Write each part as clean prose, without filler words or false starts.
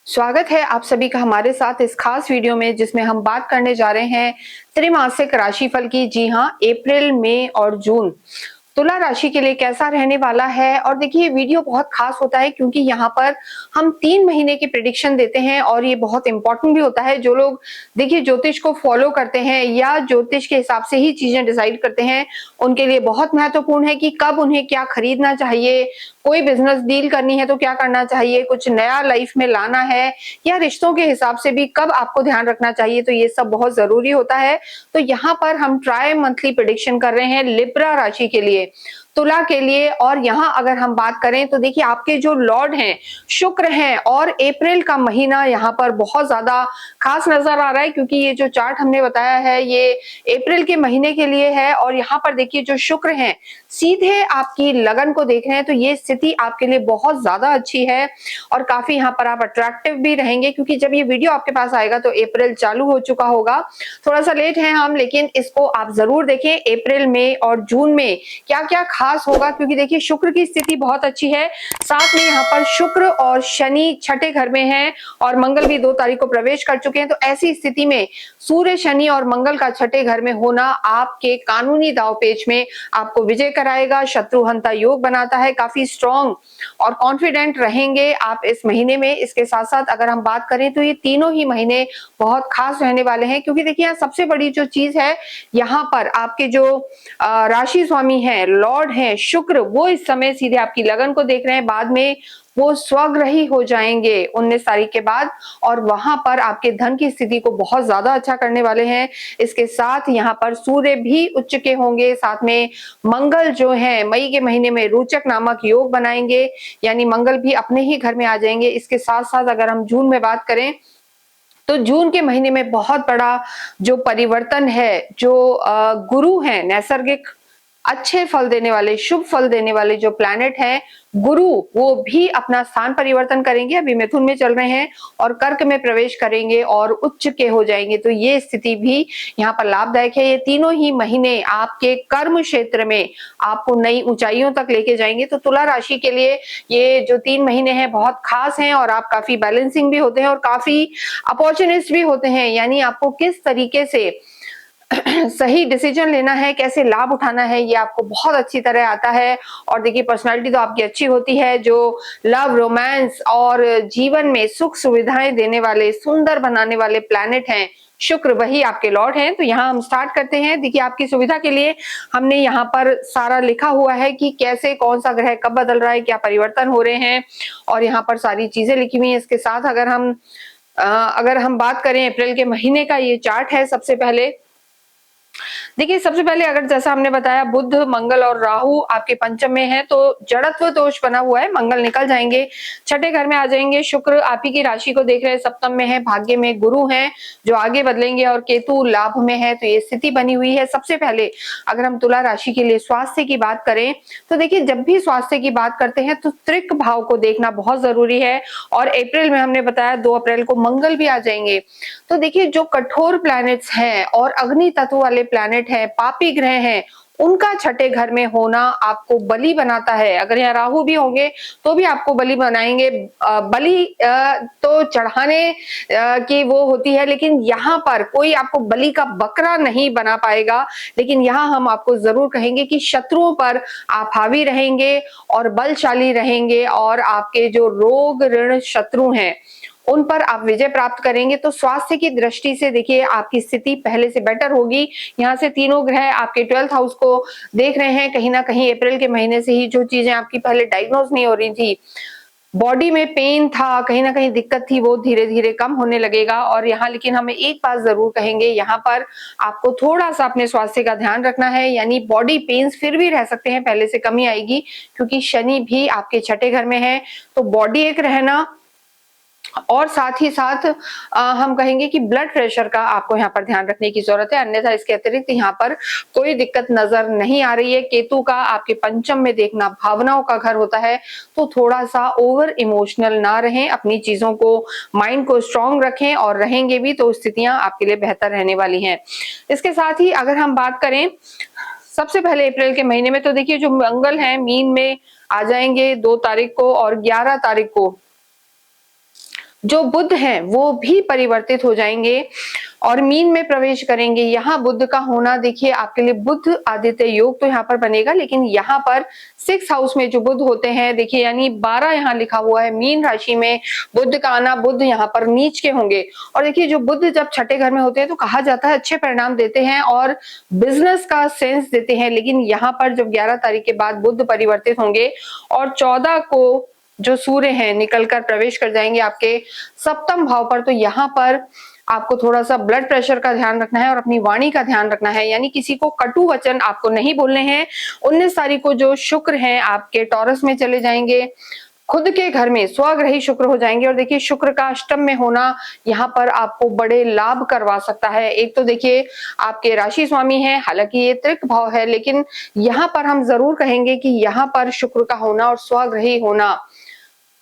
स्वागत है आप सभी का हमारे साथ इस खास वीडियो में जिसमें हम बात करने जा रहे हैं त्रैमासिक राशिफल की। जी हाँ, अप्रैल, मई और जून तुला राशि के लिए कैसा रहने वाला है। और देखिए ये वीडियो बहुत खास होता है क्योंकि यहाँ पर हम 3 महीने की प्रेडिक्शन देते हैं और ये बहुत इंपॉर्टेंट भी होता है। जो लोग देखिए ज्योतिष को फॉलो करते हैं या ज्योतिष के हिसाब से ही चीजें डिसाइड करते हैं, उनके लिए बहुत महत्वपूर्ण है कि कब उन्हें क्या खरीदना चाहिए, कोई बिजनेस डील करनी है तो क्या करना चाहिए, कुछ नया लाइफ में लाना है या रिश्तों के हिसाब से भी कब आपको ध्यान रखना चाहिए। तो ये सब बहुत जरूरी होता है। तो यहाँ पर हम ट्राई मंथली प्रेडिक्शन कर रहे हैं लिब्रा राशि के लिए, तुला के लिए। और यहाँ अगर हम बात करें तो देखिए आपके जो लॉर्ड हैं शुक्र हैं और अप्रैल का महीना यहाँ पर बहुत ज्यादा खास नजर आ रहा है क्योंकि ये जो चार्ट हमने बताया है ये अप्रैल के महीने के लिए है। और यहाँ पर देखिए जो शुक्र हैं सीधे आपकी लगन को देख रहे हैं, तो ये स्थिति आपके लिए बहुत ज्यादा अच्छी है और काफी यहाँ पर आप अट्रैक्टिव भी रहेंगे क्योंकि जब ये वीडियो आपके पास आएगा तो अप्रैल चालू हो चुका होगा। थोड़ा सा लेट है हम, लेकिन इसको आप जरूर देखें। अप्रैल में और जून में क्या क्या खास होगा, क्योंकि देखिए शुक्र की स्थिति बहुत अच्छी है, साथ में यहाँ पर शुक्र और शनि छठे घर में है और मंगल भी 2 तारीख को प्रवेश कर चुके हैं। तो ऐसी स्थिति में सूर्य, शनि और मंगल का छठे घर में होना आपके कानूनी दांवपेच में आपको विजय कराएगा, शत्रुहंता योग बनाता है। काफी स्ट्रॉन्ग और कॉन्फिडेंट रहेंगे आप इस महीने में। इसके साथ साथ अगर हम बात करें तो ये तीनों ही महीने बहुत खास रहने वाले हैं क्योंकि देखिए यहाँ सबसे बड़ी जो चीज है, यहाँ पर आपके जो राशि स्वामी हैं, लॉर्ड हैं शुक्र, वो इस समय सीधे आपकी लगन को देख रहे हैं। बाद में वो स्वग्रही हो जाएंगे 19 तारीख के बाद और वहां पर आपके धन की स्थिति को बहुत ज्यादा अच्छा करने वाले हैं। इसके साथ यहाँ पर सूर्य भी उच्च के होंगे, साथ में मंगल जो है मई के महीने में रोचक नामक योग बनाएंगे, यानी मंगल भी अपने ही घर में आ जाएंगे। इसके साथ साथ अगर हम जून में बात करें तो जून के महीने में बहुत बड़ा जो परिवर्तन है, जो गुरु हैं नैसर्गिक अच्छे फल देने वाले, शुभ फल देने वाले जो प्लैनेट हैं गुरु, वो भी अपना स्थान परिवर्तन करेंगे। अभी मिथुन में चल रहे हैं और कर्क में प्रवेश करेंगे और उच्च के हो जाएंगे। तो ये स्थिति भी यहाँ पर लाभदायक है। ये तीनों ही महीने आपके कर्म क्षेत्र में आपको नई ऊंचाइयों तक लेके जाएंगे। तो तुला राशि के लिए ये जो 3 महीने हैं बहुत खास हैं और आप काफी बैलेंसिंग भी होते हैं और काफी अपॉर्चुनिस्ट भी होते हैं, यानी आपको किस तरीके से सही डिसीजन लेना है, कैसे लाभ उठाना है, ये आपको बहुत अच्छी तरह आता है। और देखिए पर्सनालिटी तो आपकी अच्छी होती है। जो लव, रोमांस और जीवन में सुख सुविधाएं देने वाले, सुंदर बनाने वाले प्लैनेट हैं शुक्र, वही आपके लॉर्ड हैं। तो यहाँ हम स्टार्ट करते हैं। देखिए आपकी सुविधा के लिए हमने यहाँ पर सारा लिखा हुआ है कि कैसे कौन सा ग्रह कब बदल रहा है, क्या परिवर्तन हो रहे हैं, और यहाँ पर सारी चीजें लिखी हुई हैं। इसके साथ अगर हम बात करें अप्रैल के महीने का, ये चार्ट है। सबसे पहले देखिए सबसे पहले अगर जैसा हमने बताया बुध, मंगल और राहु आपके पंचम में है, तो जड़त्व दोष बना हुआ है, मंगल निकल जाएंगे, छठे घर में आ जाएंगे। शुक्र आप ही की राशि को देख रहे हैं, सप्तम में है, भाग्य में गुरु हैं जो आगे बदलेंगे और केतु लाभ में है। तो ये स्थिति बनी हुई है। सबसे पहले अगर हम तुला राशि के लिए स्वास्थ्य की बात करें तो देखिए जब भी स्वास्थ्य की बात करते हैं तो त्रिक भाव को देखना बहुत जरूरी है। और अप्रैल में हमने बताया 2 अप्रैल को मंगल भी आ जाएंगे। तो देखिए जो कठोर प्लैनेट्स हैं और अग्नि तत्व वाले प्लैनेट हैं, पापी ग्रह हैं, उनका छठे घर में होना आपको बलि बनाता है। अगर यहाँ राहु भी होंगे तो भी आपको बलि बनाएंगे। बलि तो चढ़ाने की वो होती है, लेकिन यहाँ पर कोई आपको बलि का बकरा नहीं बना पाएगा। लेकिन यहाँ हम आपको जरूर कहेंगे कि शत्रुओं पर आप हावी रहेंगे और बलशाली रहेंगे और आपके जो रोग ऋण शत्रु हैं उन पर आप विजय प्राप्त करेंगे। तो स्वास्थ्य की दृष्टि से देखिए आपकी स्थिति पहले से बेटर होगी। यहाँ से तीनों ग्रह आपके 12th हाउस को देख रहे हैं। कहीं ना कहीं अप्रैल के महीने से ही जो चीजें आपकी पहले डायग्नोज नहीं हो रही थी, बॉडी में पेन था, कहीं ना कहीं दिक्कत थी, वो धीरे धीरे कम होने लगेगा। और यहाँ लेकिन हमें एक बात जरूर कहेंगे, यहाँ पर आपको थोड़ा सा अपने स्वास्थ्य का ध्यान रखना है, यानी बॉडी पेन्स फिर भी रह सकते हैं, पहले से कमी आएगी क्योंकि शनि भी आपके छठे घर में है। तो बॉडी एक रहना और साथ ही साथ हम कहेंगे कि ब्लड प्रेशर का आपको यहाँ पर ध्यान रखने की जरूरत है। अन्यथा इसके अतिरिक्त यहाँ पर कोई दिक्कत नजर नहीं आ रही है। केतु का आपके पंचम में देखना भावनाओं का घर होता है, तो थोड़ा सा ओवर इमोशनल ना रहें, अपनी चीजों को, माइंड को स्ट्रांग रखें और रहेंगे भी तो स्थितियां आपके लिए बेहतर रहने वाली हैं। इसके साथ ही अगर हम बात करें सबसे पहले अप्रैल के महीने में, तो देखिए जो मंगल है मीन में आ जाएंगे 2 तारीख को और 11 तारीख को जो बुध हैं वो भी परिवर्तित हो जाएंगे और मीन में प्रवेश करेंगे। यहाँ बुध का होना देखिए आपके लिए बुध आदित्य योग तो यहाँ पर बनेगा, लेकिन यहाँ पर 6 हाउस में जो बुध होते हैं देखिए, यानी 12 यहाँ लिखा हुआ है, मीन राशि में बुध का आना, बुध यहाँ पर नीच के होंगे। और देखिए जो बुध जब छठे घर में होते हैं तो कहा जाता है अच्छे परिणाम देते हैं और बिजनेस का सेंस देते हैं, लेकिन यहाँ पर जब 11 तारीख के बाद बुध परिवर्तित होंगे और 14 को जो सूर्य हैं निकलकर प्रवेश कर जाएंगे आपके सप्तम भाव पर, तो यहाँ पर आपको थोड़ा सा ब्लड प्रेशर का ध्यान रखना है और अपनी वाणी का ध्यान रखना है, यानी किसी को कटु वचन आपको नहीं बोलने हैं। 19 तारीख को जो शुक्र हैं आपके टॉरस में चले जाएंगे, खुद के घर में स्वग्रही शुक्र हो जाएंगे। और देखिए शुक्र का अष्टम में होना यहाँ पर आपको बड़े लाभ करवा सकता है। एक तो देखिए आपके राशि स्वामी हैं, हालांकि ये त्रिक भाव है, लेकिन यहाँ पर हम जरूर कहेंगे कि यहाँ पर शुक्र का होना और स्वग्रही होना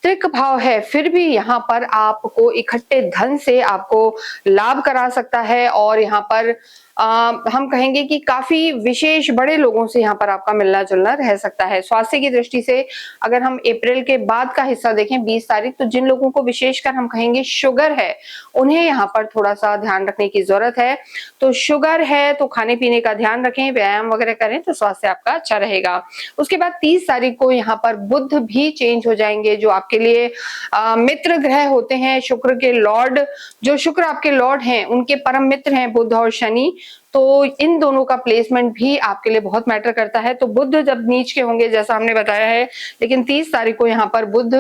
त्रिक भाव है, फिर भी यहाँ पर आपको इकट्ठे धन से आपको लाभ करा सकता है। और यहाँ पर हम कहेंगे कि काफी विशेष बड़े लोगों से यहाँ पर आपका मिलना जुलना रह सकता है। स्वास्थ्य की दृष्टि से अगर हम अप्रैल के बाद का हिस्सा देखें 20 तारीख, तो जिन लोगों को विशेषकर हम कहेंगे शुगर है, उन्हें यहाँ पर थोड़ा सा ध्यान रखने की जरूरत है। तो शुगर है तो खाने पीने का ध्यान रखें, व्यायाम वगैरह करें तो स्वास्थ्य आपका अच्छा रहेगा। उसके बाद 30 तारीख को यहाँ पर बुध भी चेंज हो जाएंगे, जो आपके लिए मित्र ग्रह होते हैं। शुक्र के लॉर्ड, जो शुक्र आपके लॉर्ड हैं, उनके परम मित्र हैं बुध और शनि, तो इन दोनों का प्लेसमेंट भी आपके लिए बहुत मैटर करता है। तो बुध जब नीच के होंगे जैसा हमने बताया है, लेकिन 30 तारीख को यहाँ पर बुध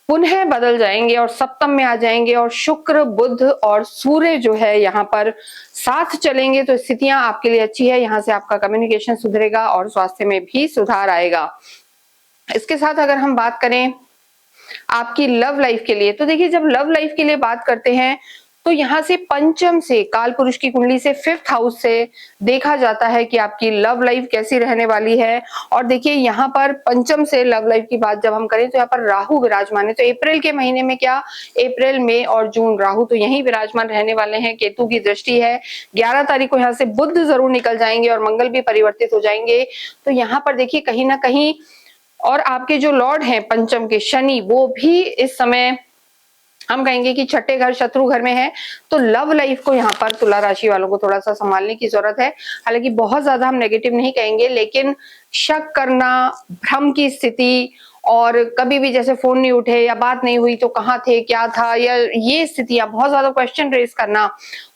पुनः बदल जाएंगे और सप्तम में आ जाएंगे और शुक्र बुध और सूर्य जो है यहाँ पर साथ चलेंगे, तो स्थितियां आपके लिए अच्छी है। यहाँ से आपका कम्युनिकेशन सुधरेगा और स्वास्थ्य में भी सुधार आएगा। इसके साथ अगर हम बात करें आपकी लव लाइफ के लिए, तो देखिए जब लव लाइफ के लिए बात करते हैं तो यहाँ से पंचम से, काल पुरुष की कुंडली से 5th हाउस से देखा जाता है कि आपकी लव लाइफ कैसी रहने वाली है। और देखिए यहाँ पर पंचम से लव लाइफ की बात जब हम करें तो यहाँ पर राहु विराजमान है। तो अप्रैल के महीने में क्या, अप्रैल मई और जून राहु तो यही विराजमान रहने वाले हैं। केतु की दृष्टि है। 11 तारीख को यहाँ से बुध जरूर निकल जाएंगे और मंगल भी परिवर्तित हो जाएंगे। तो यहाँ पर देखिए कहीं ना कहीं, और आपके जो लॉर्ड हैं पंचम के शनि, वो भी इस समय हम कहेंगे कि छठे घर शत्रु घर में है। तो लव लाइफ को यहाँ पर तुला राशि वालों को थोड़ा सा संभालने की जरूरत है। हालांकि बहुत ज्यादा हम नेगेटिव नहीं कहेंगे, लेकिन शक करना, भ्रम की स्थिति, और कभी भी जैसे फोन नहीं उठे या बात नहीं हुई तो कहाँ थे, क्या था, या ये स्थितियां, बहुत ज्यादा क्वेश्चन रेज करना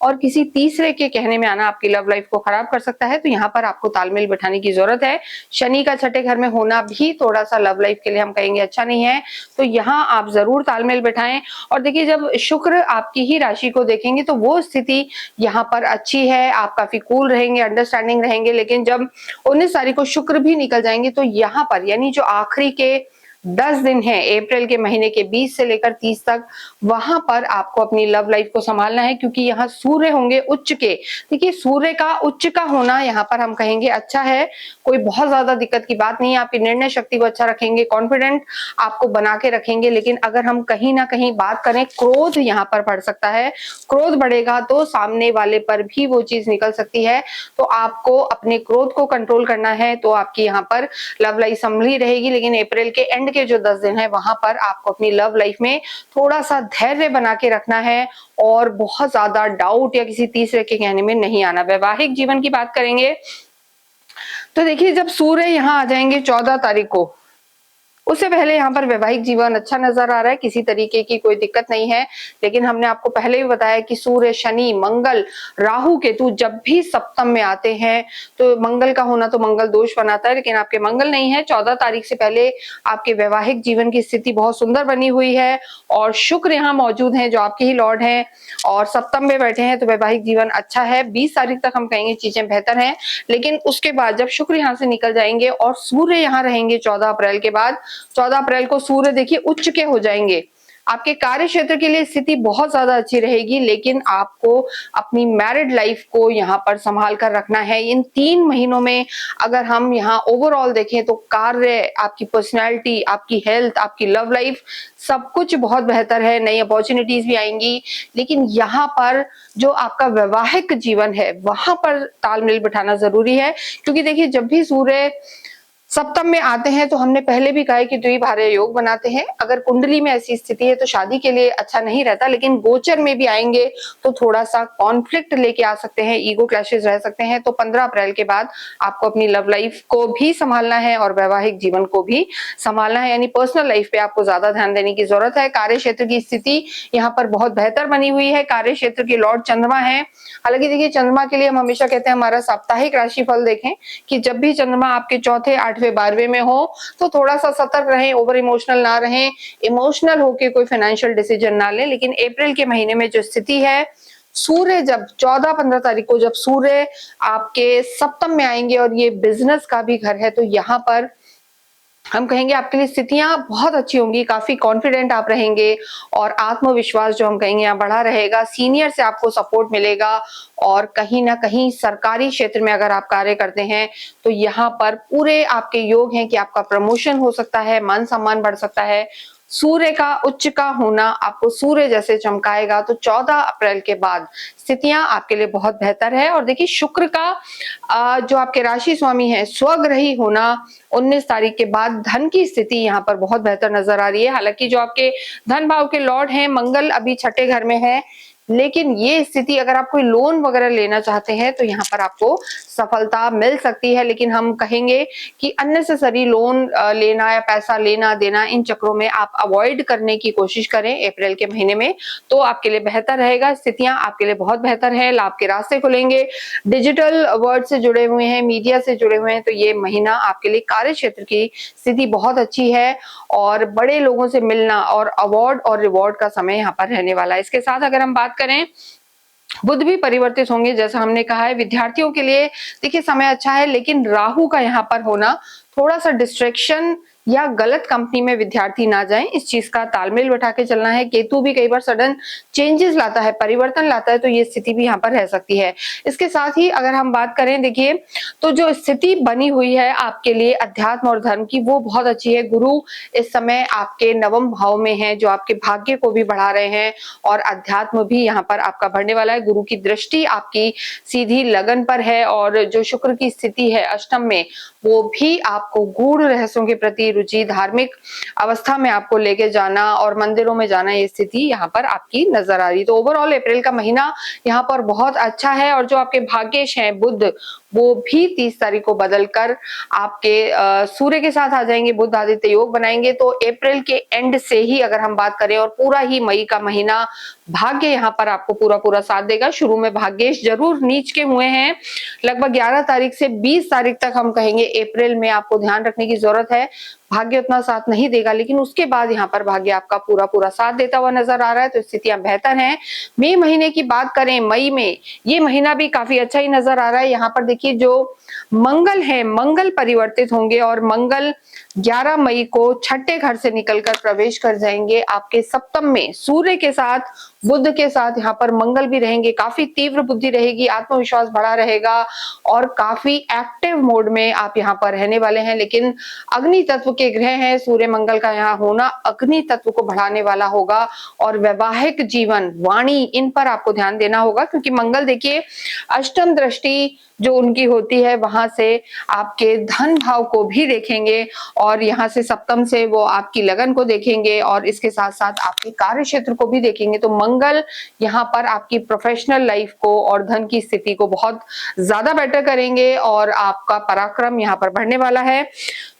और किसी तीसरे के कहने में आना आपकी लव लाइफ को खराब कर सकता है। तो यहाँ पर आपको तालमेल बिठाने की जरूरत है। शनि का छठे घर में होना भी थोड़ा सा लव लाइफ के लिए हम कहेंगे अच्छा नहीं है, तो यहाँ आप जरूर तालमेल बिठाएं। और देखिए जब शुक्र आपकी ही राशि को देखेंगे तो वो स्थिति यहाँ पर अच्छी है, आप काफी कूल रहेंगे, अंडरस्टैंडिंग रहेंगे। लेकिन जब 19 तारीख को शुक्र भी निकल जाएंगे तो यहाँ पर, यानी जो आखिरी के 10 दिन है अप्रैल के महीने के 20 से लेकर 30 तक, वहां पर आपको अपनी लव लाइफ को संभालना है, क्योंकि यहाँ सूर्य होंगे उच्च के। देखिए सूर्य का उच्च का होना यहाँ पर हम कहेंगे अच्छा है, कोई बहुत ज्यादा दिक्कत की बात नहीं है। आपकी निर्णय शक्ति को अच्छा रखेंगे, कॉन्फिडेंट आपको बना के रखेंगे। लेकिन अगर हम कहीं ना कहीं बात करें, क्रोध यहाँ पर बढ़ सकता है। क्रोध बढ़ेगा तो सामने वाले पर भी वो चीज निकल सकती है। तो आपको अपने क्रोध को कंट्रोल करना है, तो आपकी यहाँ पर लव लाइफ संभली रहेगी। लेकिन अप्रैल के एंड के जो 10 दिन है वहां पर आपको अपनी लव लाइफ में थोड़ा सा धैर्य बना के रखना है और बहुत ज्यादा डाउट या किसी तीसरे के कहने में नहीं आना। वैवाहिक जीवन की बात करेंगे तो देखिए जब सूर्य यहाँ आ जाएंगे 14 तारीख को, उससे पहले यहाँ पर वैवाहिक जीवन अच्छा नजर आ रहा है, किसी तरीके की कोई दिक्कत नहीं है। लेकिन हमने आपको पहले भी बताया कि सूर्य, शनि, मंगल, राहु, केतु जब भी सप्तम में आते हैं तो मंगल का होना तो मंगल दोष बनाता है, लेकिन आपके मंगल नहीं है। 14 तारीख से पहले आपके वैवाहिक जीवन की स्थिति बहुत सुंदर बनी हुई है और शुक्र यहाँ मौजूद है जो आपके ही लॉर्ड हैं और सप्तम में बैठे हैं, तो वैवाहिक जीवन अच्छा है। 20 तारीख तक हम कहेंगे चीजें बेहतर हैं, लेकिन उसके बाद जब शुक्र यहाँ से निकल जाएंगे और सूर्य यहाँ रहेंगे 14 अप्रैल के बाद, 14 अप्रैल को सूर्य देखिए उच्च के हो जाएंगे। आपके कार्य क्षेत्र के लिए स्थिति बहुत ज्यादा अच्छी रहेगी, लेकिन आपको अपनी मैरिड लाइफ को यहाँ पर संभाल कर रखना है। इन 3 महीनों में अगर हम यहाँ ओवरऑल देखें तो कार्य, आपकी पर्सनैलिटी, आपकी हेल्थ, आपकी लव लाइफ, सब कुछ बहुत बेहतर है। नई अपॉर्चुनिटीज भी आएंगी, लेकिन यहाँ पर जो आपका वैवाहिक जीवन है वहां पर तालमेल बिठाना जरूरी है। क्योंकि देखिए जब भी सूर्य सप्तम में आते हैं तो हमने पहले भी कहा है कि द्विभार्य योग बनाते हैं। अगर कुंडली में ऐसी स्थिति है तो शादी के लिए अच्छा नहीं रहता, लेकिन गोचर में भी आएंगे तो थोड़ा सा कॉन्फ्लिक्ट लेके आ सकते हैं, ईगो क्लैशेस रह सकते हैं। तो 15 अप्रैल के बाद आपको अपनी लव लाइफ को भी संभालना है और वैवाहिक जीवन को भी संभालना है, यानी पर्सनल लाइफ पे आपको ज्यादा ध्यान देने की जरूरत है। कार्य क्षेत्र की स्थिति यहाँ पर बहुत बेहतर बनी हुई है। कार्य क्षेत्र के लॉर्ड चंद्रमा है। हालांकि देखिए, चंद्रमा के लिए हम हमेशा कहते हैं हमारा साप्ताहिक राशिफल देखें कि जब भी चंद्रमा आपके चौथे, आठवें, 12वें में हो तो थोड़ा सा सतर्क रहें, ओवर इमोशनल ना रहें, इमोशनल होके कोई फाइनेंशियल डिसीजन ना लें। लेकिन अप्रैल के महीने में जो स्थिति है, सूर्य जब 14-15 तारीख को जब सूर्य आपके सप्तम में आएंगे और ये बिजनेस का भी घर है, तो यहाँ पर हम कहेंगे आपके लिए स्थितियां बहुत अच्छी होंगी, काफी कॉन्फिडेंट आप रहेंगे और आत्मविश्वास जो हम कहेंगे यहाँ बढ़ा रहेगा। सीनियर से आपको सपोर्ट मिलेगा और कहीं ना कहीं सरकारी क्षेत्र में अगर आप कार्य करते हैं तो यहाँ पर पूरे आपके योग हैं कि आपका प्रमोशन हो सकता है, मान सम्मान बढ़ सकता है। सूर्य का उच्च का होना आपको सूर्य जैसे चमकाएगा। तो 14 अप्रैल के बाद स्थितियां आपके लिए बहुत बेहतर है। और देखिए, शुक्र का जो आपके राशि स्वामी है स्वग्रही होना 19 तारीख के बाद धन की स्थिति यहाँ पर बहुत बेहतर नजर आ रही है। हालांकि जो आपके धन भाव के लॉर्ड हैं मंगल अभी छठे घर में है, लेकिन ये स्थिति अगर आप कोई लोन वगैरह लेना चाहते हैं तो यहाँ पर आपको सफलता मिल सकती है। लेकिन हम कहेंगे कि अननेसेसरी लोन लेना या पैसा लेना देना, इन चक्रों में आप अवॉइड करने की कोशिश करें अप्रैल के महीने में, तो आपके लिए बेहतर रहेगा। स्थितियां आपके लिए बहुत बेहतर है, लाभ के रास्ते खुलेंगे। डिजिटल वर्ल्ड से जुड़े हुए हैं, मीडिया से जुड़े हुए हैं, तो ये महीना आपके लिए कार्य क्षेत्र की स्थिति बहुत अच्छी है और बड़े लोगों से मिलना और अवार्ड और रिवॉर्ड का समय यहाँ पर रहने वाला है। इसके साथ अगर हम बात करें, बुध भी परिवर्तित होंगे जैसा हमने कहा है। विद्यार्थियों के लिए देखिए समय अच्छा है, लेकिन राहु का यहाँ पर होना थोड़ा सा डिस्ट्रैक्शन या गलत कंपनी में विद्यार्थी ना जाएं, इस चीज का तालमेल बैठा के चलना है। केतु भी कई बार सडन चेंजेस लाता है, परिवर्तन लाता है, तो ये स्थिति भी यहाँ पर रह सकती है। इसके साथ ही अगर हम बात करें, देखिए तो जो स्थिति बनी हुई है आपके लिए अध्यात्म और धर्म की, वो बहुत अच्छी है। गुरु इस समय आपके नवम भाव में है जो आपके भाग्य को भी बढ़ा रहे हैं और अध्यात्म भी यहाँ पर आपका बढ़ने वाला है। गुरु की दृष्टि आपकी सीधी लगन पर है और जो शुक्र की स्थिति है अष्टम में, वो भी आपको गूढ़ रहस्यों के प्रति रुचि, धार्मिक अवस्था में आपको लेके जाना और मंदिरों में जाना, ये स्थिति यहाँ पर आपकी नजर आ रही। तो ओवरऑल अप्रैल का महीना यहाँ पर बहुत अच्छा है। और जो आपके भाग्येश हैं बुध, वो भी 30 तारीख को बदलकर आपके सूर्य के साथ आ जाएंगे, बुध आदित्य योग बनाएंगे। तो अप्रैल के एंड से ही अगर हम बात करें और पूरा ही मई का महीना भाग्य यहाँ पर आपको पूरा पूरा साथ देगा। शुरू में भाग्येश जरूर नीच के हुए हैं, लगभग 11 तारीख से 20 तारीख तक हम कहेंगे अप्रैल में आपको ध्यान रखने की जरूरत है। भाग्य उतना साथ नहीं देगा, लेकिन उसके बाद यहाँ पर भाग्य आपका पूरा पूरा साथ देता हुआ नजर आ रहा है, तो स्थितियां बेहतर हैं। मई महीने की बात करें, मई में ये महीना भी काफी अच्छा ही नजर आ रहा है। यहाँ पर देखिए जो मंगल है, मंगल परिवर्तित होंगे और मंगल 11 मई को छठे घर से निकलकर प्रवेश कर जाएंगे आपके सप्तम में। सूर्य के साथ, बुध के साथ यहाँ पर मंगल भी रहेंगे। काफी तीव्र बुद्धि रहेगी, आत्मविश्वास बढ़ा रहेगा और काफी एक्टिव मोड में आप यहाँ पर रहने वाले हैं। लेकिन अग्नि तत्व के ग्रह हैं, सूर्य मंगल का यहाँ होना अग्नि तत्व को बढ़ाने वाला होगा और वैवाहिक जीवन, वाणी, इन पर आपको ध्यान देना होगा, क्योंकि मंगल देखिए अष्टम दृष्टि जो उनकी होती है वहां से आपके धन भाव को भी देखेंगे और यहाँ से सप्तम से वो आपकी लगन को देखेंगे और इसके साथ साथ आपके कार्य क्षेत्र को भी देखेंगे। तो मंगल यहाँ पर आपकी प्रोफेशनल लाइफ को और धन की स्थिति को बहुत ज्यादा बेटर करेंगे और आपका पराक्रम यहाँ पर बढ़ने वाला है।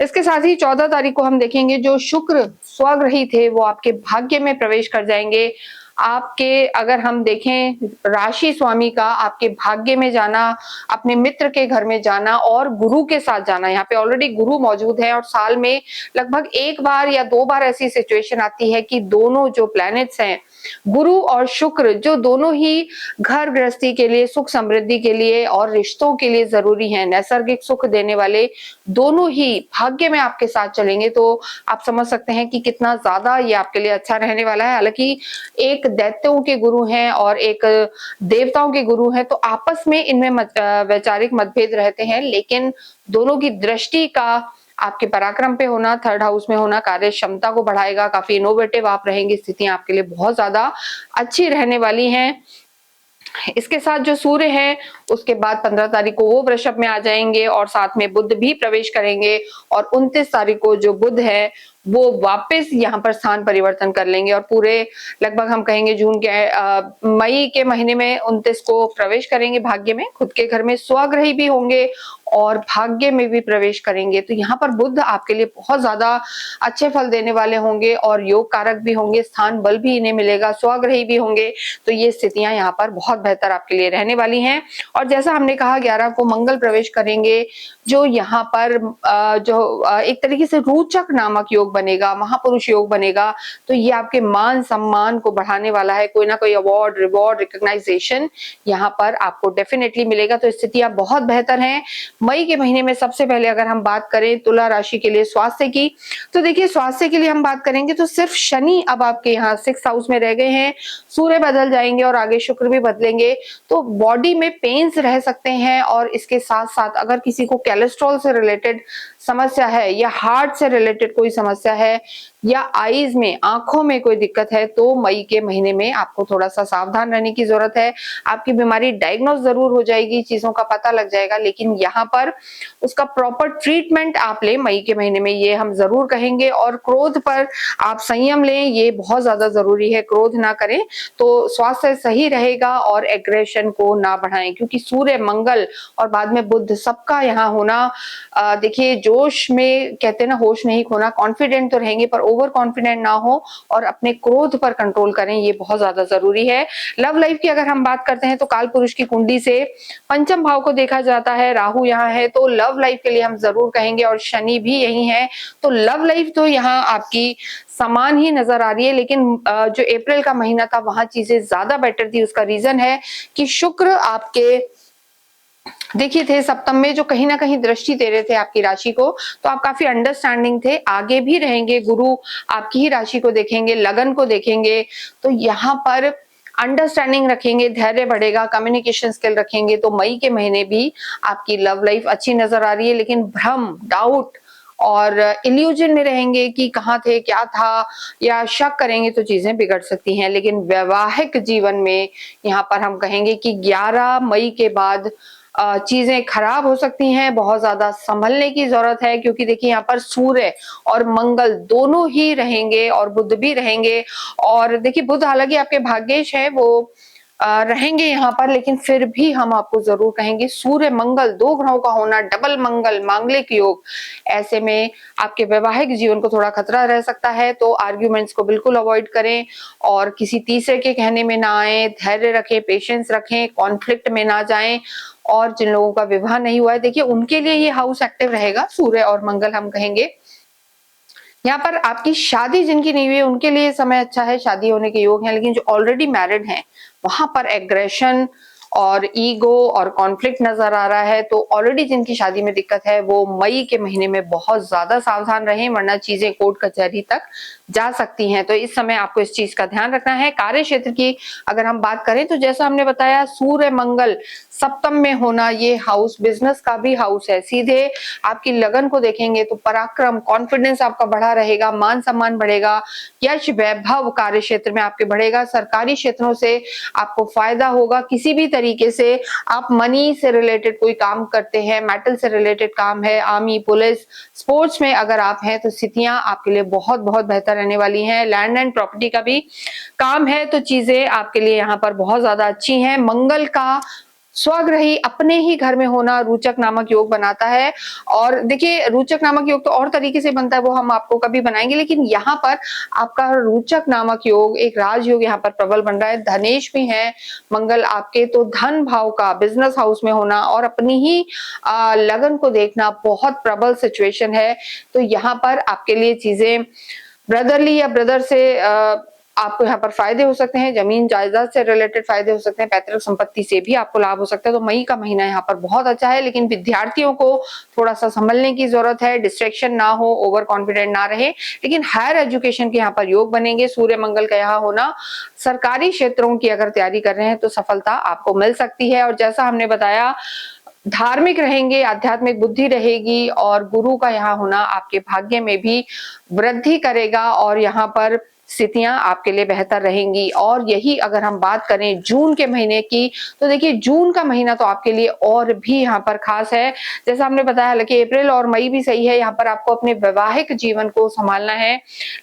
इसके साथ ही 14 तारीख को हम देखेंगे जो शुक्र स्वग्रही थे वो आपके भाग्य में प्रवेश कर जाएंगे। आपके अगर हम देखें राशि स्वामी का आपके भाग्य में जाना, अपने मित्र के घर में जाना और गुरु के साथ जाना, यहाँ पे ऑलरेडी गुरु मौजूद है और साल में लगभग एक बार या दो बार ऐसी सिचुएशन आती है कि दोनों जो प्लैनेट्स हैं गुरु और शुक्र, जो दोनों ही घर गृहस्थी के लिए, सुख समृद्धि के लिए और रिश्तों के लिए जरूरी है, नैसर्गिक सुख देने वाले, दोनों ही भाग्य में आपके साथ चलेंगे। तो आप समझ सकते हैं कि कितना ज्यादा ये आपके लिए अच्छा रहने वाला है। हालांकि एक दैत्यों के गुरु हैं और एक देवताओं के गुरु हैं, तो आपस में इनमें वैचारिक मतभेद रहते हैं, लेकिन दोनों की दृष्टि का आपके पराक्रम पे होना, थर्ड हाउस में होना कार्य क्षमता को बढ़ाएगा। काफी इनोवेटिव आप रहेंगे, स्थितियां आपके लिए बहुत ज्यादा अच्छी रहने वाली हैं। इसके साथ जो सूर्य है उसके बाद 15 तारीख को वो वृषभ में आ जाएंगे और साथ में बुध भी प्रवेश करेंगे और 29 तारीख को जो बुध है वो वापस यहाँ पर स्थान परिवर्तन कर लेंगे और पूरे लगभग हम कहेंगे जून के मई के महीने में 29 को प्रवेश करेंगे भाग्य में, खुद के घर में स्वग्रही भी होंगे और भाग्य में भी प्रवेश करेंगे। तो यहाँ पर बुध आपके लिए बहुत ज्यादा अच्छे फल देने वाले होंगे और योग कारक भी होंगे, स्थान बल भी इन्हें मिलेगा, स्वग्रही भी होंगे। तो ये स्थितियां यहाँ पर बहुत बेहतर आपके लिए रहने वाली हैं। और जैसा हमने कहा 11 को मंगल प्रवेश करेंगे, जो यहाँ पर एक तरीके से रोचक नामक योग बनेगा, महापुरुष योग बनेगा। तो ये आपके मान सम्मान को बढ़ाने वाला है, कोई ना कोई अवार्ड, रिवॉर्ड, रिकॉग्नाइजेशन यहाँ पर आपको डेफिनेटली मिलेगा। तो स्थितियां बहुत बेहतर हैं। मई के महीने में सबसे पहले अगर हम बात करें तुला राशि के लिए स्वास्थ्य की, तो देखिए स्वास्थ्य के लिए हम बात करेंगे तो सिर्फ शनि अब आपके यहाँ 6th हाउस में रह गए हैं, सूर्य बदल जाएंगे और आगे शुक्र भी बदलेंगे। तो बॉडी में पेन्स रह सकते हैं और इसके साथ साथ अगर किसी को कोलेस्ट्रॉल से रिलेटेड समस्या है या हार्ट से रिलेटेड कोई समस्या है या आईज में, आंखों में कोई दिक्कत है, तो मई के महीने में आपको थोड़ा सा सावधान रहने की जरूरत है। आपकी बीमारी डायग्नोज जरूर हो जाएगी, चीजों का पता लग जाएगा, लेकिन यहाँ पर उसका प्रॉपर ट्रीटमेंट आप लें मई के महीने में, ये हम जरूर कहेंगे। और क्रोध पर आप संयम लें, ये बहुत ज्यादा जरूरी है, क्रोध ना करें तो स्वास्थ्य सही रहेगा और एग्रेशन को ना बढ़ाएं, क्योंकि सूर्य, मंगल और बाद में बुध सबका यहाँ होना, देखिए जोश में कहते हैं ना होश नहीं खोना, कॉन्फिडेंट तो रहेंगे पर ओवर कॉन्फिडेंट ना हो और अपने क्रोध पर कंट्रोल करें, ये बहुत ज्यादा जरूरी है। लव लाइफ की अगर हम बात करते हैं तो काल पुरुष की कुंडली से पंचम भाव को देखा जाता है, राहु यहाँ है, तो लव लाइफ के लिए हम जरूर कहेंगे और शनि भी यही है। तो लव लाइफ तो यहाँ आपकी समान ही नजर आ रही है, लेकिन जो अप्रैल का महीना था वहां चीजें ज्यादा बेटर थी। उसका रीजन है कि शुक्र आपके देखिए थे सप्तम में, जो कहीं ना कहीं दृष्टि दे रहे थे आपकी राशि को, तो आप काफी अंडरस्टैंडिंग थे, आगे भी रहेंगे। गुरु आपकी ही राशि को देखेंगे, लगन को देखेंगे, तो यहाँ पर अंडरस्टैंडिंग रखेंगे, धैर्य बढ़ेगा, कम्युनिकेशन स्किल रखेंगे, तो मई के महीने भी आपकी लव लाइफ अच्छी नजर आ रही है। लेकिन भ्रम, डाउट और इल्यूजन में रहेंगे कि कहाँ थे, क्या था, या शक करेंगे तो चीजें बिगड़ सकती हैं। लेकिन वैवाहिक जीवन में यहाँ पर हम कहेंगे कि 11 मई के बाद चीजें खराब हो सकती हैं, बहुत ज्यादा संभलने की जरूरत है, क्योंकि देखिए यहाँ पर सूर्य और मंगल दोनों ही रहेंगे और बुध भी रहेंगे। और देखिए बुध हालांकि आपके भाग्येश है, वो रहेंगे यहाँ पर, लेकिन फिर भी हम आपको जरूर कहेंगे सूर्य मंगल दो ग्रहों का होना, डबल मंगल, मांगलिक योग, ऐसे में आपके वैवाहिक जीवन को थोड़ा खतरा रह सकता है। तो आर्ग्यूमेंट्स को बिल्कुल अवॉइड करें और किसी तीसरे के कहने में ना आए, धैर्य रखें, पेशेंस रखें, कॉन्फ्लिक्ट में ना जाएं। और जिन लोगों का विवाह नहीं हुआ है, देखिए उनके लिए ये हाउस एक्टिव रहेगा, सूर्य और मंगल हम कहेंगे। यहाँ पर आपकी शादी जिनकी नहीं हुई है उनके लिए समय अच्छा है, शादी होने के योग हैं, लेकिन जो ऑलरेडी मैरिड हैं वहां पर एग्रेशन और ईगो और कॉन्फ्लिक्ट नजर आ रहा है। तो ऑलरेडी जिनकी शादी में दिक्कत है वो मई के महीने में बहुत ज्यादा सावधान रहें, वरना चीजें कोर्ट कचहरी तक जा सकती हैं। तो इस समय आपको इस चीज का ध्यान रखना है। कार्य क्षेत्र की अगर हम बात करें तो जैसा हमने बताया सूर्य मंगल सप्तम में होना, ये हाउस बिजनेस का भी हाउस है। सीधे आपकी लगन को देखेंगे तो पराक्रम, कॉन्फिडेंस आपका बढ़ा रहेगा, मान सम्मान बढ़ेगा, यश वैभव कार्य क्षेत्र में आपके बढ़ेगा, सरकारी क्षेत्रों से आपको फायदा होगा। किसी भी तरीके से आप मनी से रिलेटेड कोई काम करते हैं, मेटल से रिलेटेड काम है, आर्मी, पुलिस, स्पोर्ट्स में अगर आप हैं तो स्थितियां आपके लिए बहुत बहुत बेहतर रहने वाली हैं। लैंड एंड प्रॉपर्टी का भी काम है तो चीजें आपके लिए यहाँ पर बहुत ज्यादा अच्छी हैं। मंगल का स्वग्रही अपने ही घर में होना रोचक नामक योग बनाता है। और देखिए रोचक नामक योग तो और तरीके से बनता है, वो हम आपको कभी बनाएंगे, लेकिन यहाँ पर आपका रोचक नामक योग एक राजयोग यहाँ पर प्रबल बन रहा है। धनेश भी है मंगल आपके, तो धन भाव का बिजनेस हाउस में होना और अपनी ही लगन को देखना बहुत प्रबल सिचुएशन है। तो यहाँ पर आपके लिए चीजें ब्रदरली या ब्रदर से आपको यहाँ पर फायदे हो सकते हैं, जमीन जायदाद से रिलेटेड फायदे हो सकते हैं, पैतृक संपत्ति से भी आपको लाभ हो सकता है। तो मई का महीना यहाँ पर बहुत अच्छा है, लेकिन विद्यार्थियों को थोड़ा सा संभलने की जरूरत है, डिस्ट्रैक्शन ना हो, ओवर कॉन्फिडेंट ना रहे। लेकिन हायर एजुकेशन के यहाँ पर योग बनेंगे, सूर्य मंगल का यहाँ होना, सरकारी क्षेत्रों की अगर तैयारी कर रहे हैं तो सफलता आपको मिल सकती है। और जैसा हमने बताया धार्मिक रहेंगे, आध्यात्मिक बुद्धि रहेगी और गुरु का यहाँ होना आपके भाग्य में भी वृद्धि करेगा और यहाँ पर स्थितियां आपके लिए बेहतर रहेंगी। और यही अगर हम बात करें जून के महीने की, तो देखिए जून का महीना तो आपके लिए और भी यहाँ पर खास है। जैसा हमने बताया, हालांकि अप्रैल और मई भी सही है, यहाँ पर आपको अपने वैवाहिक जीवन को संभालना है।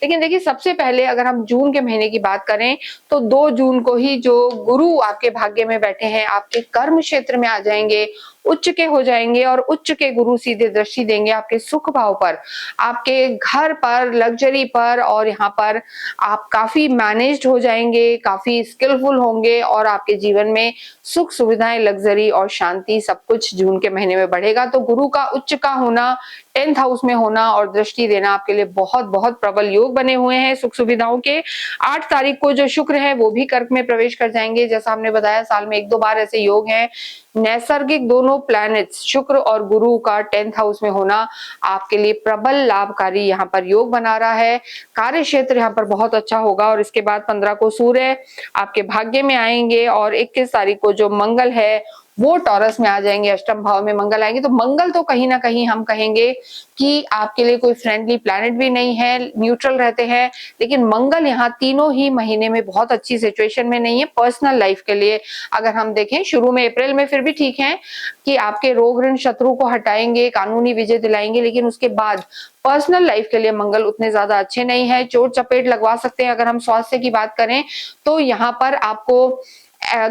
लेकिन देखिए सबसे पहले अगर हम जून के महीने की बात करें, तो 2 जून को ही जो गुरु आपके भाग्य में बैठे हैं, आपके कर्म क्षेत्र में आ जाएंगे, उच्च के हो जाएंगे, और उच्च के गुरु सीधे दृष्टि देंगे आपके सुख भाव पर, आपके घर पर, लग्जरी पर, और यहाँ पर आप काफी मैनेज्ड हो जाएंगे, काफी स्किलफुल होंगे, और आपके जीवन में सुख सुविधाएं, लग्जरी और शांति सब कुछ जून के महीने में बढ़ेगा। तो गुरु का उच्च का होना, 10th हाउस में होना और दृष्टि देना आपके लिए बहुत बहुत प्रबल योग बने हुए हैं सुख सुविधाओं के। 8 तारीख को जो शुक्र है वो भी कर्क में प्रवेश कर जाएंगे। जैसा हमने बताया, साल में 1-2 बार ऐसे योग हैं। नैसर्गिक दोनों प्लैनेट्स शुक्र और गुरु का 10th हाउस में होना आपके लिए प्रबल लाभकारी यहाँ पर योग बना रहा है। कार्य क्षेत्र यहाँ पर बहुत अच्छा होगा। और इसके बाद 15 को सूर्य आपके भाग्य में आएंगे, और 21 तारीख को जो मंगल है वो टॉरस में आ जाएंगे, अष्टम भाव में मंगल आएंगे। तो मंगल तो कहीं ना कहीं हम कहेंगे कि आपके लिए कोई फ्रेंडली प्लैनेट भी नहीं है, न्यूट्रल रहते हैं। लेकिन मंगल यहाँ तीनों ही महीने में बहुत अच्छी सिचुएशन में नहीं है पर्सनल लाइफ के लिए। अगर हम देखें शुरू में अप्रैल में फिर भी ठीक है कि आपके रोग ऋण शत्रु को हटाएंगे, कानूनी विजय दिलाएंगे, लेकिन उसके बाद पर्सनल लाइफ के लिए मंगल उतने ज्यादा अच्छे नहीं है, चोट चपेट लगवा सकते हैं। अगर हम स्वास्थ्य की बात करें तो यहाँ पर आपको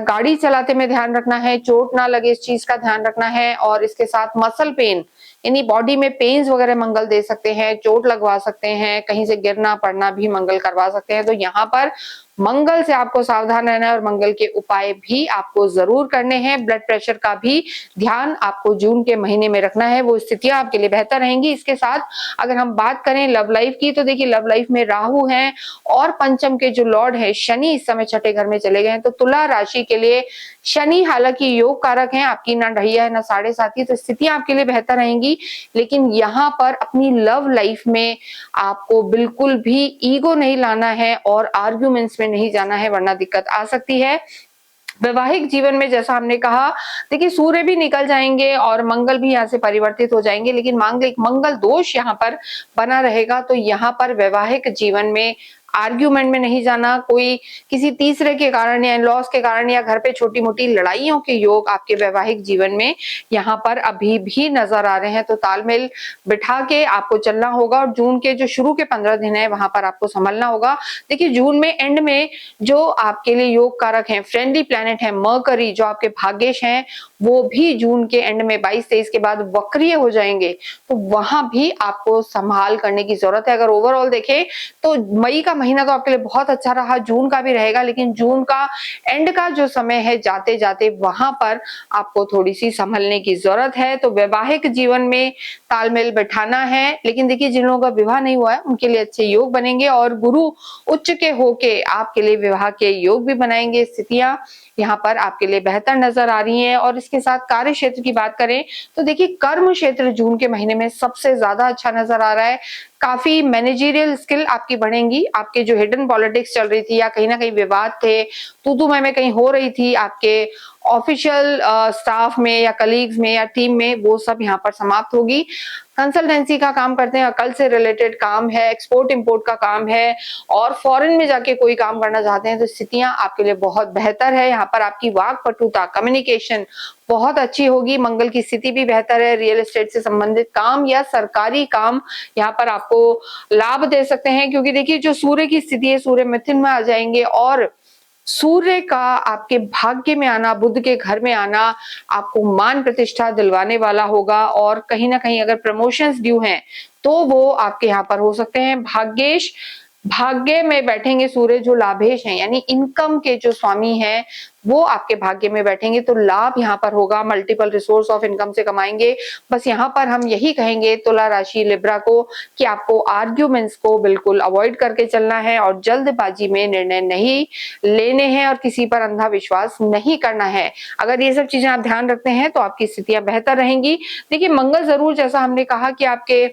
गाड़ी चलाते में ध्यान रखना है, चोट ना लगे इस चीज का ध्यान रखना है। और इसके साथ मसल पेन, यानी बॉडी में पेन्स वगैरह मंगल दे सकते हैं, चोट लगवा सकते हैं, कहीं से गिरना पड़ना भी मंगल करवा सकते हैं। तो यहाँ पर मंगल से आपको सावधान रहना है, और मंगल के उपाय भी आपको जरूर करने हैं। ब्लड प्रेशर का भी ध्यान आपको जून के महीने में रखना है, वो स्थितियां आपके लिए बेहतर रहेंगी। इसके साथ अगर हम बात करें लव लाइफ की, तो देखिए लव लाइफ में राहु है और पंचम के जो लॉर्ड है शनि इस समय छठे घर में चले गए हैं। तो तुला राशि के लिए शनि हालांकि योग कारक है, आपकी ना ढैया है ना साढ़े साथी, तो स्थितियां आपके लिए बेहतर रहेंगी। लेकिन यहाँ पर अपनी लव लाइफ में आपको बिल्कुल भी ईगो नहीं लाना है और आर्ग्यूमेंट्स में नहीं जाना है, वरना दिक्कत आ सकती है। वैवाहिक जीवन में जैसा हमने कहा, देखिए सूर्य भी निकल जाएंगे और मंगल भी यहाँ से परिवर्तित हो जाएंगे, लेकिन मंगल दोष यहाँ पर बना रहेगा। तो यहाँ पर वैवाहिक जीवन में आर्ग्यूमेंट में नहीं जाना, कोई किसी तीसरे के कारण या लॉस के कारण या घर पे छोटी मोटी लड़ाइयों के योग आपके वैवाहिक जीवन में यहाँ पर अभी भी नजर आ रहे हैं। तो तालमेल बिठा के आपको चलना होगा, और जून के जो शुरू के 15 दिन है वहां पर आपको संभलना होगा। देखिए जून में एंड में जो आपके लिए योग कारक है, फ्रेंडली प्लैनेट है मरकरी, जो आपके भाग्येश हैं, वो भी जून के एंड में 22-23 के बाद वक्रीय हो जाएंगे। तो वहां भी आपको संभाल करने की जरूरत है। अगर ओवरऑल देखें तो मई का महीना तो आपके लिए बहुत अच्छा रहा, जून का भी रहेगा, लेकिन जून का एंड का जो समय है जाते जाते वहां पर आपको थोड़ी सी संभलने की जरूरत है। तो वैवाहिक जीवन में तालमेल बैठाना है। लेकिन देखिए जिन लोगों का विवाह नहीं हुआ है उनके लिए अच्छे योग बनेंगे, और गुरु उच्च के होके आपके लिए विवाह के योग भी बनाएंगे। स्थितियां यहाँ पर आपके लिए बेहतर नजर आ रही हैं। और इसके साथ कार्य क्षेत्र की बात करें तो देखिए कर्म क्षेत्र जून के महीने में सबसे ज्यादा अच्छा नजर आ रहा है। काफी मैनेजरियल स्किल आपकी बढ़ेंगी। आपके जो हिडन पॉलिटिक्स चल रही थी या कहीं ना कहीं विवाद थे, तू मैं कहीं हो रही थी आपके ऑफिशियल स्टाफ में या कलीग्स में या टीम में, वो सब यहाँ पर समाप्त होगी। कंसल्टेंसी का काम करते हैं, कल से रिलेटेड काम है, एक्सपोर्ट इंपोर्ट का काम है, और फॉरेन में जाके कोई काम करना चाहते हैं, तो स्थितियां आपके लिए बहुत बेहतर है। यहाँ पर आपकी वाक पटुता, कम्युनिकेशन बहुत अच्छी होगी। मंगल की स्थिति भी बेहतर है। रियल एस्टेट से संबंधित काम या सरकारी काम यहाँ पर आपको लाभ दे सकते हैं, क्योंकि देखिए जो सूर्य की स्थिति है, सूर्य मिथुन में आ जाएंगे, और सूर्य का आपके भाग्य में आना, बुध के घर में आना आपको मान प्रतिष्ठा दिलवाने वाला होगा। और कहीं ना कहीं अगर प्रमोशंस ड्यू हैं तो वो आपके यहाँ पर हो सकते हैं। भाग्येश भाग्य में बैठेंगे सूर्य, जो लाभेश हैं यानी इनकम के जो स्वामी हैं वो आपके भाग्य में बैठेंगे, तो लाभ यहाँ पर होगा, मल्टीपल रिसोर्स ऑफ इनकम से कमाएंगे। बस यहाँ पर हम यही कहेंगे तुला राशि लिब्रा को कि आपको आर्ग्यूमेंट्स को बिल्कुल अवॉइड करके चलना है, और जल्दबाजी में निर्णय नहीं लेने हैं, और किसी पर अंधा विश्वास नहीं करना है। अगर ये सब चीजें आप ध्यान रखते हैं तो आपकी स्थितियां बेहतर रहेंगी। देखिए मंगल जरूर, जैसा हमने कहा कि आपके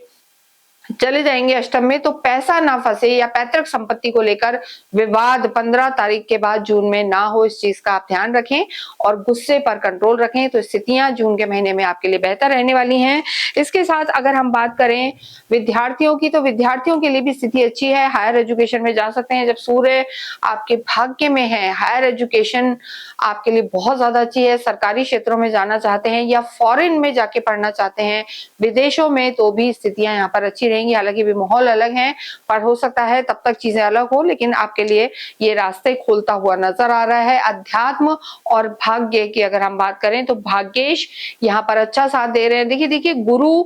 चले जाएंगे अष्टम में, तो पैसा ना फंसे या पैतृक संपत्ति को लेकर विवाद 15 तारीख के बाद जून में ना हो, इस चीज का आप ध्यान रखें और गुस्से पर कंट्रोल रखें। तो स्थितियां जून के महीने में आपके लिए बेहतर रहने वाली हैं। इसके साथ अगर हम बात करें विद्यार्थियों की, तो विद्यार्थियों के लिए भी स्थिति अच्छी है, हायर एजुकेशन में जा सकते हैं। जब सूर्य आपके भाग्य में है, हायर एजुकेशन आपके लिए बहुत ज्यादा अच्छी है। सरकारी क्षेत्रों में जाना चाहते हैं या फॉरेन में जाके पढ़ना चाहते हैं, विदेशों में, तो भी स्थितियां यहाँ पर अच्छी रहेंगी। हालांकि भी माहौल अलग है, पर हो सकता है तब तक चीजें अलग हो, लेकिन आपके लिए ये रास्ते खोलता हुआ नजर आ रहा है। अध्यात्म और भाग्य की अगर हम बात करें तो भाग्येश यहाँ पर अच्छा साथ दे रहे हैं। देखिए गुरु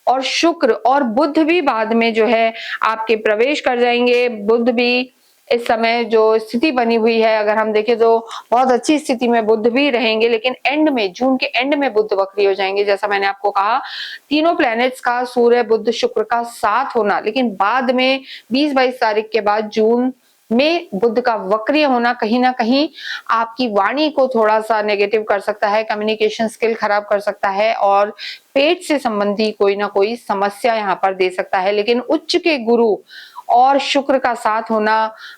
और शुक्र और बुध भी बाद में जो है आपके प्रवेश कर जाएंगे। बुध भी इस समय जो स्थिति बनी हुई है, अगर हम देखें तो बहुत अच्छी स्थिति में बुध भी रहेंगे, लेकिन एंड में, जून के एंड में बुध वक्री हो जाएंगे। जैसा मैंने आपको कहा, तीनों प्लैनेट्स का, सूर्य बुध शुक्र का साथ होना, लेकिन बाद में 20-22 तारीख के बाद जून में बुध का वक्रीय होना कहीं ना कहीं आपकी वाणी को थोड़ा सा नेगेटिव कर सकता है, कम्युनिकेशन स्किल खराब कर सकता है और पेट से संबंधी कोई ना कोई समस्या यहाँ पर दे सकता है। लेकिन उच्च के गुरु और शुक्र का साथ होना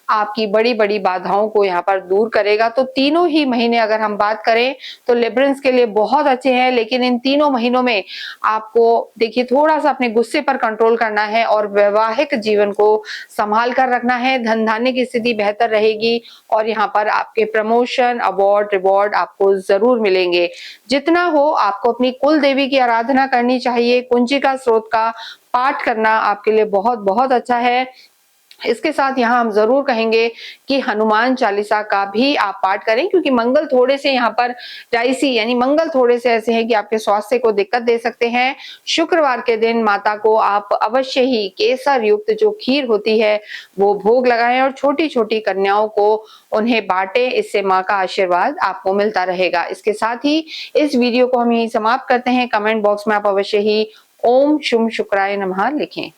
आपकी बड़ी बड़ी बाधाओं को यहाँ पर दूर करेगा। तो तीनों ही महीने अगर हम बात करें तो लिब्रंस के लिए बहुत अच्छे हैं, लेकिन इन तीनों महीनों में आपको देखिए थोड़ा सा अपने गुस्से पर कंट्रोल करना है और वैवाहिक जीवन को संभाल कर रखना है। धन धान्य की स्थिति बेहतर रहेगी और यहाँ पर आपके प्रमोशन, अवार्ड, रिवॉर्ड आपको जरूर मिलेंगे। जितना हो आपको अपनी कुल देवी की आराधना करनी चाहिए, कुंजिका स्रोत का पाठ करना आपके लिए बहुत बहुत अच्छा है। इसके साथ यहाँ हम जरूर कहेंगे कि हनुमान चालीसा का भी आप पाठ करें, क्योंकि मंगल थोड़े से यहाँ पर राइसी यानी मंगल थोड़े से ऐसे हैं कि आपके स्वास्थ्य को दिक्कत दे सकते हैं। शुक्रवार के दिन माता को आप अवश्य ही केसर युक्त जो खीर होती है वो भोग लगाएं और छोटी छोटी कन्याओं को उन्हें बांटे, इससे माँ का आशीर्वाद आपको मिलता रहेगा। इसके साथ ही इस वीडियो को हम यही समाप्त करते हैं। कमेंट बॉक्स में आप अवश्य ही ओम शुम शुक्राय नमः लिखें।